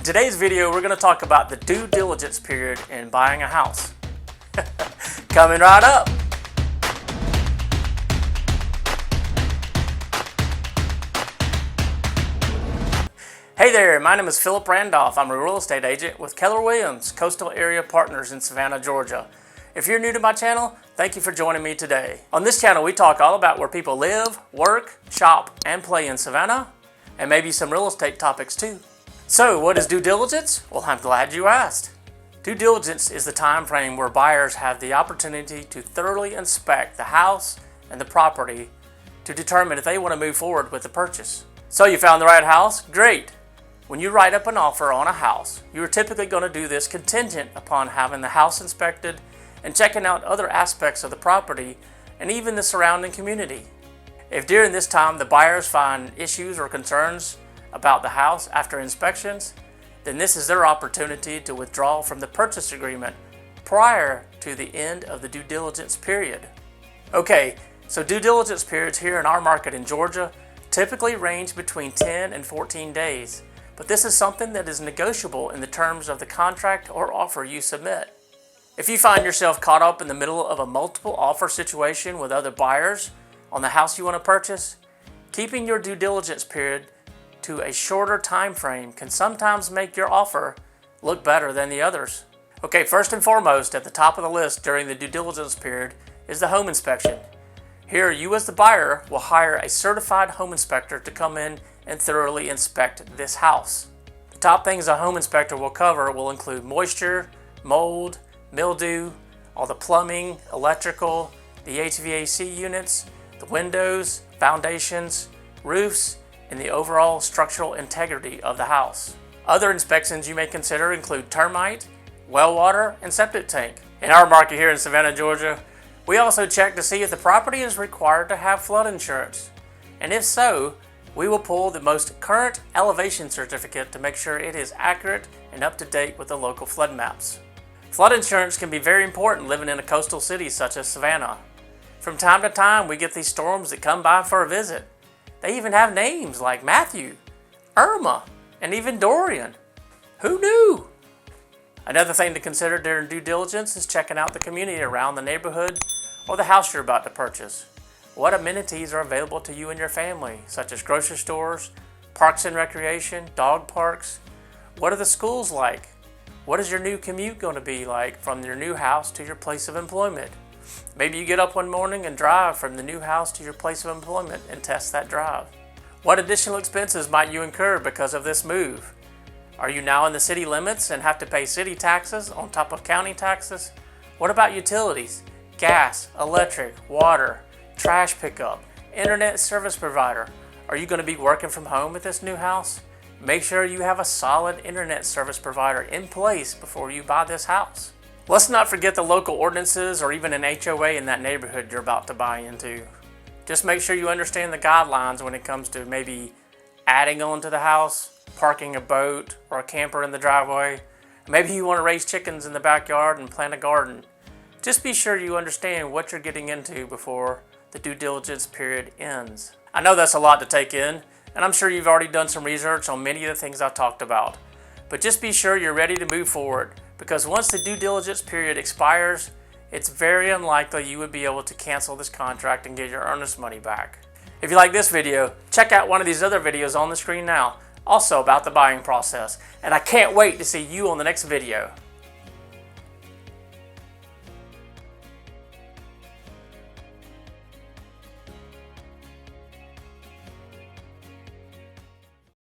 In today's video, we're going to talk about the due diligence period in buying a house. Coming right up. Hey there, my name is Philip Randolph. I'm a real estate agent with Keller Williams Coastal Area Partners in Savannah, Georgia. If you're new to my channel, thank you for joining me today. On this channel, we talk all about where people live, work, shop, and play in Savannah, and maybe some real estate topics too. So, what is due diligence? Well, I'm glad you asked. Due diligence is the time frame where buyers have the opportunity to thoroughly inspect the house and the property to determine if they want to move forward with the purchase. So you found the right house? Great! When you write up an offer on a house, you are typically going to do this contingent upon having the house inspected and checking out other aspects of the property and even the surrounding community. If during this time the buyers find issues or concerns about the house after inspections, then this is their opportunity to withdraw from the purchase agreement prior to the end of the due diligence period. Okay, so due diligence periods here in our market in Georgia typically range between 10 and 14 days, but this is something that is negotiable in the terms of the contract or offer you submit. If you find yourself caught up in the middle of a multiple offer situation with other buyers on the house you want to purchase, keeping your due diligence period to a shorter time frame can sometimes make your offer look better than the others. Okay, first and foremost, at the top of the list during the due diligence period is the home inspection. Here, you as the buyer will hire a certified home inspector to come in and thoroughly inspect this house. The top things a home inspector will cover will include moisture, mold, mildew, all the plumbing, electrical, the HVAC units, the windows, foundations, roofs, and the overall structural integrity of the house. Other inspections you may consider include termite, well water, and septic tank. In our market here in Savannah, Georgia, we also check to see if the property is required to have flood insurance. And if so, we will pull the most current elevation certificate to make sure it is accurate and up to date with the local flood maps. Flood insurance can be very important living in a coastal city such as Savannah. From time to time, we get these storms that come by for a visit. They even have names like Matthew, Irma, and even Dorian. Who knew? Another thing to consider during due diligence is checking out the community around the neighborhood or the house you're about to purchase. What amenities are available to you and your family, such as grocery stores, parks and recreation, dog parks? What are the schools like? What is your new commute going to be like from your new house to your place of employment? Maybe you get up one morning and drive from the new house to your place of employment and test that drive. What additional expenses might you incur because of this move? Are you now in the city limits and have to pay city taxes on top of county taxes? What about utilities, gas, electric, water, trash pickup, internet service provider? Are you going to be working from home at this new house? Make sure you have a solid internet service provider in place before you buy this house. Let's not forget the local ordinances or even an HOA in that neighborhood you're about to buy into. Just make sure you understand the guidelines when it comes to maybe adding on to the house, parking a boat or a camper in the driveway. Maybe you want to raise chickens in the backyard and plant a garden. Just be sure you understand what you're getting into before the due diligence period ends. I know that's a lot to take in, and I'm sure you've already done some research on many of the things I've talked about. But just be sure you're ready to move forward, because once the due diligence period expires, it's very unlikely you would be able to cancel this contract and get your earnest money back. If you like this video, check out one of these other videos on the screen now, also about the buying process. And I can't wait to see you on the next video.